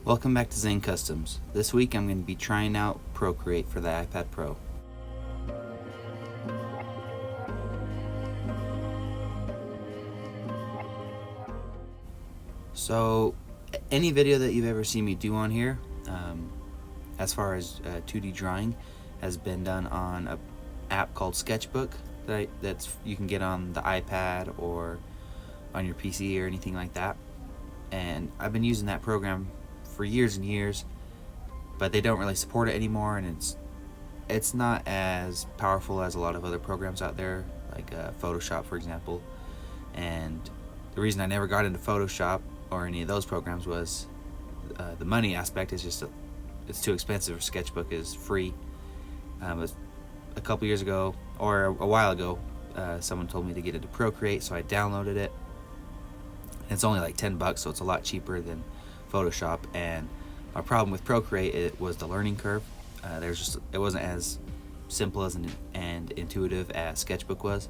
Welcome back to Zane Customs. This week I'm going to be trying out Procreate for the iPad Pro. So any video that you've ever seen me do on here, as far as 2D drawing, has been done on an app called Sketchbook that's you can get on the iPad or on your PC or anything like that. And I've been using that program for years and years, but they don't really support it anymore, and it's not as powerful as a lot of other programs out there, like Photoshop, for example. And the reason I never got into Photoshop or any of those programs was the money aspect is just it's too expensive. Sketchbook is free. A couple years ago, or a while ago, someone told me to get into Procreate, so I downloaded it. It's only like $10, so it's a lot cheaper than Photoshop. And my problem with Procreate was the learning curve. It wasn't as simple and intuitive as Sketchbook was,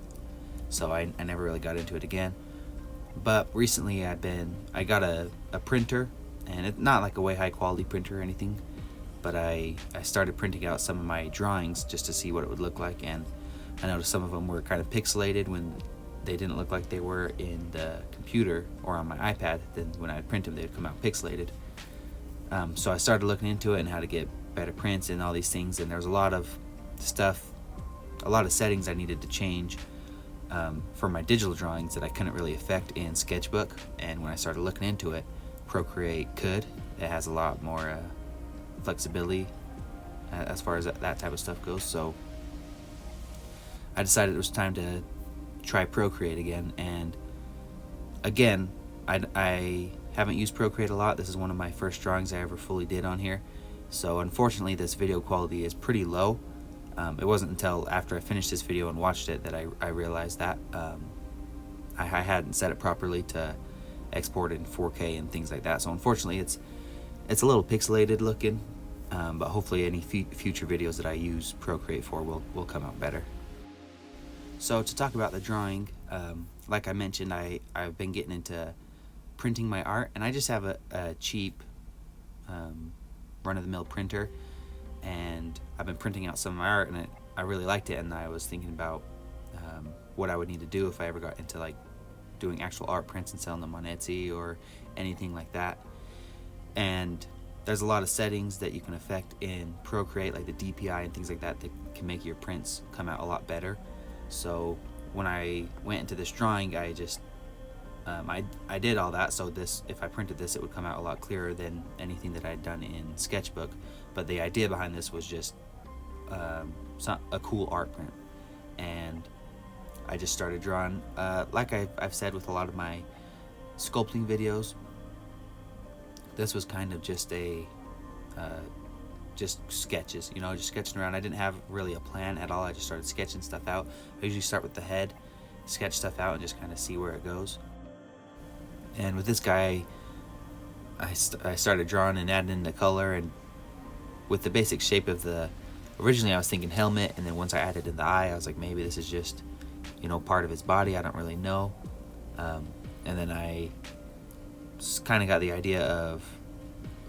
so I never really got into it again. But recently I got a printer, and it's not like a way high quality printer or anything, but I started printing out some of my drawings just to see what it would look like. And I noticed some of them were kind of pixelated when they didn't look like they were in the computer or on my iPad. Then when I print them, they'd come out pixelated. So I started looking into it and how to get better prints and all these things, and there was a lot of settings I needed to change for my digital drawings that I couldn't really affect in Sketchbook. And when I started looking into it, Procreate could. It has a lot more flexibility as far as that type of stuff goes. So I decided it was time to try Procreate again. And again, I haven't used Procreate a lot. This is one of my first drawings I ever fully did on here, so unfortunately this video quality is pretty low. It wasn't until after I finished this video and watched it that I realized that I hadn't set it properly to export in 4K and things like that. So unfortunately it's a little pixelated looking, but hopefully any future videos that I use Procreate for will come out better. So to talk about the drawing, like I mentioned, I've been getting into printing my art, and I just have a cheap run-of-the-mill printer, and I've been printing out some of my art, and I really liked it. And I was thinking about what I would need to do if I ever got into like doing actual art prints and selling them on Etsy or anything like that. And there's a lot of settings that you can affect in Procreate, like the DPI and things like that can make your prints come out a lot better. So when I went into this drawing, I just I did all that, so if I printed this, it would come out a lot clearer than anything that I'd done in Sketchbook. But the idea behind this was just a cool art print, and I just started drawing. Like I've said with a lot of my sculpting videos, this was kind of just just sketches, just sketching around. I didn't have really a plan at all. I just started sketching stuff out. I usually start with the head, sketch stuff out, and just kind of see where it goes. And with this guy, I started drawing and adding in the color, and with the basic shape of originally I was thinking helmet, and then once I added in the eye, I was like, maybe this is just, part of his body. I don't really know. And then I kind of got the idea of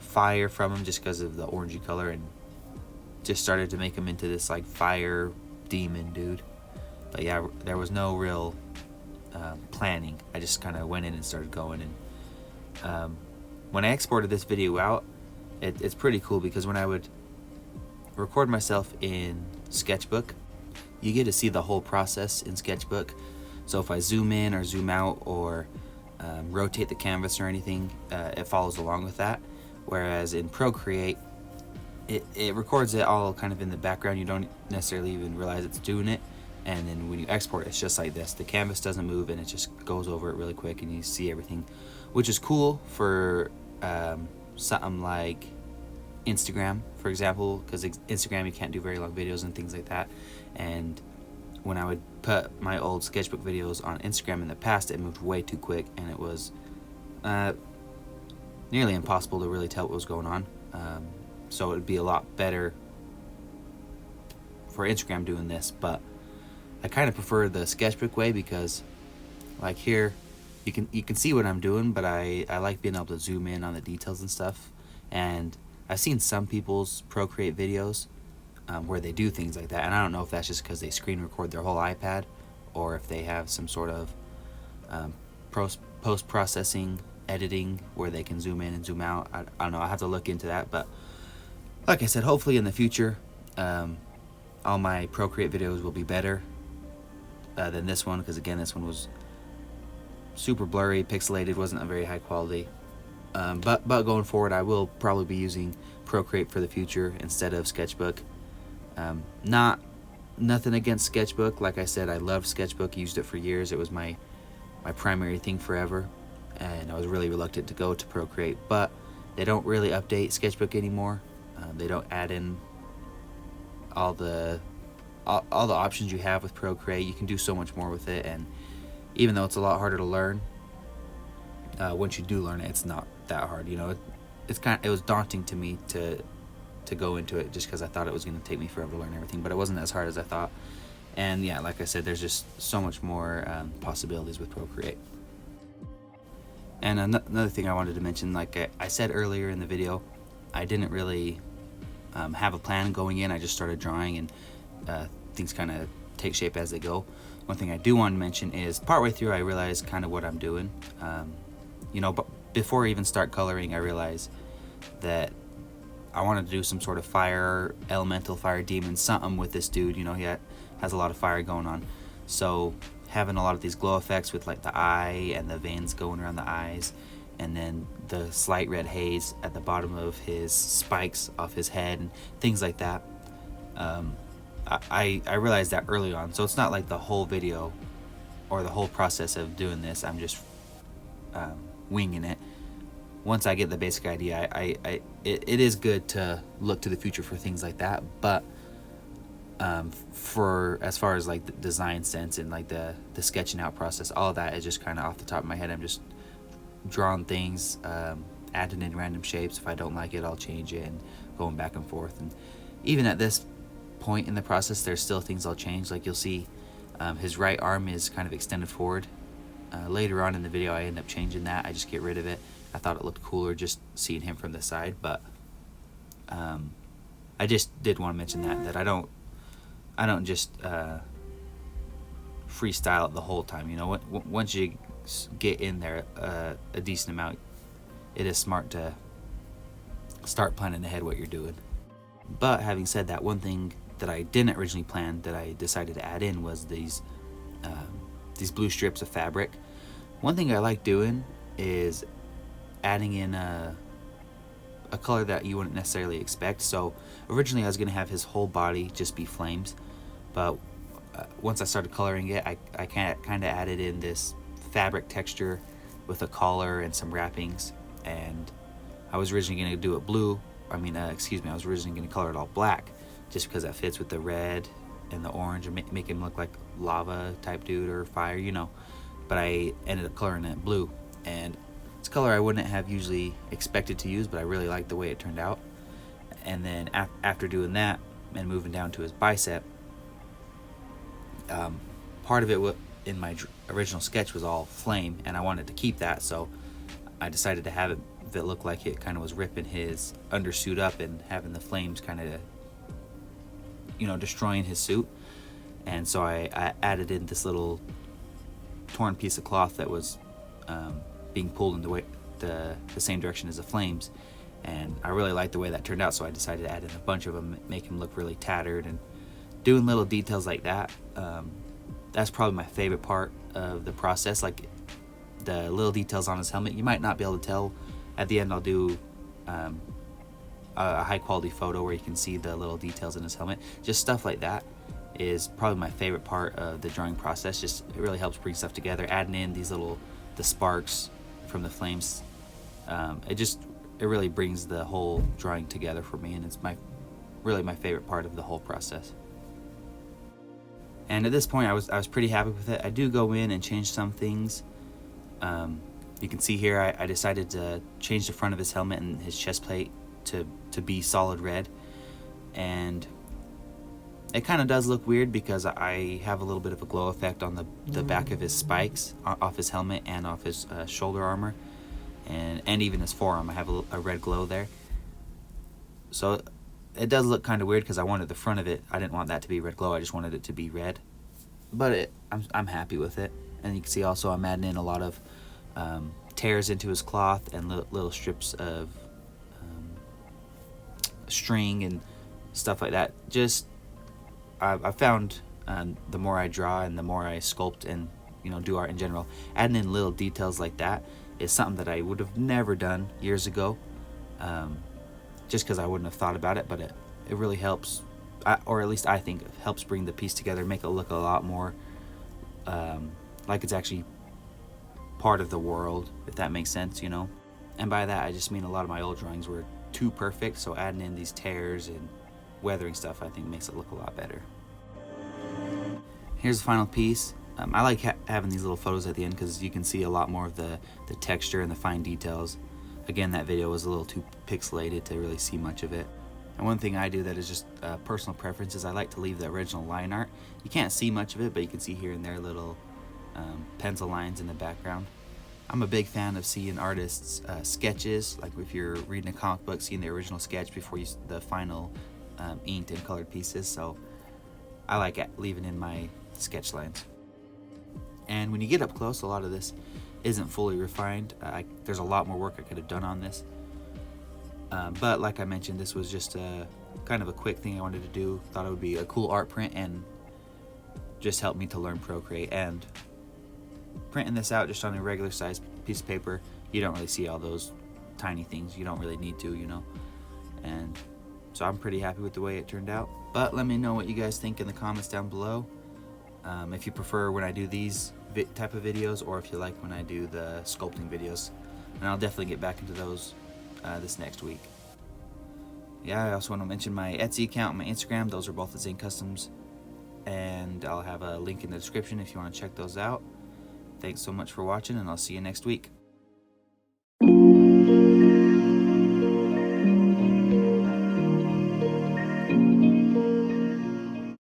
fire from him just because of the orangey color, and just started to make him into this like fire demon dude. But yeah, there was no real planning. I just kind of went in and started going. And when I exported this video out, it's pretty cool, because when I would record myself in Sketchbook, you get to see the whole process in Sketchbook. So if I zoom in or zoom out or rotate the canvas or anything, it follows along with that. Whereas in Procreate, it records it all kind of in the background. You don't necessarily even realize it's doing it. And then when you export, it's just like this. The canvas doesn't move, and it just goes over it really quick, and you see everything, which is cool for something like Instagram, for example, because Instagram, you can't do very long videos and things like that. And when I would put my old Sketchbook videos on Instagram in the past, it moved way too quick, and it was nearly impossible to really tell what was going on. So it would be a lot better for Instagram doing this, but I kind of prefer the Sketchbook way, because like here you can see what I'm doing, but I like being able to zoom in on the details and stuff, And I've seen some people's Procreate videos where they do things like that, and I don't know if that's just because they screen record their whole iPad, or if they have some sort of post-processing editing where they can zoom in and zoom out. I don't know, I have to look into that. But like I said, hopefully in the future all my Procreate videos will be better than this one, because again, this one was super blurry, pixelated, wasn't a very high quality. But going forward, I will probably be using Procreate for the future instead of Sketchbook. Nothing against Sketchbook. Like I said, I loved Sketchbook, used it for years. It was my primary thing forever, and I was really reluctant to go to Procreate. But they don't really update Sketchbook anymore. They don't add in all the options you have with Procreate. You can do so much more with it, and even though it's a lot harder to learn, once you do learn it, it's not that hard. You know, it was daunting to me to go into it, just because I thought it was going to take me forever to learn everything, but it wasn't as hard as I thought. And yeah, like I said, there's just so much more possibilities with Procreate. And another thing I wanted to mention, like I said earlier in the video, I didn't really have a plan going in. I just started drawing, and things kind of take shape as they go. One thing I do want to mention is partway through I realized kind of what I'm doing. You know, but before I even start coloring, I realized that I wanted to do some sort of fire, elemental, fire demon, something with this dude. You know, he has a lot of fire going on. So having a lot of these glow effects with like the eye and the veins going around the eyes, and then the slight red haze at the bottom of his spikes off his head and things like that. I realized that early on. So it's not like the whole video or the whole process of doing this, I'm just winging it. Once I get the basic idea, it is good to look to the future for things like that. But for as far as like the design sense and like the sketching out process, all of that is just kind of off the top of my head. I'm just drawing things, adding in random shapes. If I don't like it, I'll change it, and going back and forth. And even at this point in the process, there's still things I'll change. Like you'll see his right arm is kind of extended forward. Later on in the video, I end up changing that. I just get rid of it. I thought it looked cooler just seeing him from the side. But I just did want to mention that I don't just freestyle it the whole time. You know, once you get in there a decent amount, it is smart to start planning ahead what you're doing. But having said that, one thing that I didn't originally plan that I decided to add in was these blue strips of fabric. One thing I like doing is adding in a color that you wouldn't necessarily expect. So originally I was going to have his whole body just be flames, but once I started coloring it, I kind of added in this fabric texture with a collar and some wrappings. And I was originally going to do it blue. I was originally going to color it all black, just because that fits with the red and the orange and make him look like lava type dude or fire, you know. But I ended up coloring it blue, and it's a color I wouldn't have usually expected to use, but I really liked the way it turned out. And then after doing that and moving down to his bicep, part of it in my original sketch was all flame, and I wanted to keep that, so I decided to have it look like it kind of was ripping his undersuit up and having the flames kind of, you know, destroying his suit. And so I added in this little torn piece of cloth that was being pulled in the same direction as the flames, and I really liked the way that turned out, so I decided to add in a bunch of them, make him look really tattered, and doing little details like that. That's probably my favorite part of the process, like the little details on his helmet. You might not be able to tell. At the end, I'll do a high quality photo where you can see the little details in his helmet. Just stuff like that is probably my favorite part of the drawing process. Just it really helps bring stuff together, adding in the sparks from the flames. It really brings the whole drawing together for me, and it's really my favorite part of the whole process. And at this point, I was pretty happy with it. I do go in and change some things. You can see here I decided to change the front of his helmet and his chest plate to be solid red, and it kind of does look weird because I have a little bit of a glow effect on the back of his spikes off his helmet and off his shoulder armor, and even his forearm. I have a red glow there, So it does look kind of weird because I wanted the front of it, I didn't want that to be red glow, I just wanted it to be red. But I'm happy with it. And you can see also I'm adding in a lot of tears into his cloth and little strips of string and stuff like that. Just I found the more I draw and the more I sculpt and do art in general, adding in little details like that is something that I would have never done years ago, just because I wouldn't have thought about it. But it really helps, or at least I think it helps bring the piece together, make it look a lot more like it's actually part of the world, if that makes sense, And by that I just mean a lot of my old drawings were too perfect, so adding in these tears and weathering stuff I think makes it look a lot better. Here's the final piece. I like having these little photos at the end because you can see a lot more of the texture and the fine details. Again, that video was a little too pixelated to really see much of it. And one thing I do that is just personal preference is I like to leave the original line art. You can't see much of it, but you can see here and there little pencil lines in the background. I'm a big fan of seeing artists' sketches, like if you're reading a comic book, seeing the original sketch before the final inked and colored pieces. So I like leaving in my sketch lines. And when you get up close, a lot of this isn't fully refined. There's a lot more work I could have done on this. But like I mentioned, this was just kind of a quick thing I wanted to do. Thought it would be a cool art print and just help me to learn Procreate. And printing this out just on a regular size piece of paper, you don't really see all those tiny things. You don't really need to, And so I'm pretty happy with the way it turned out. But let me know what you guys think in the comments down below. If you prefer when I do these type of videos, or if you like when I do the sculpting videos. And I'll definitely get back into those this next week. Yeah, I also want to mention my Etsy account and my Instagram. Those are both at Zane Customs. And I'll have a link in the description if you want to check those out. Thanks so much for watching, and I'll see you next week.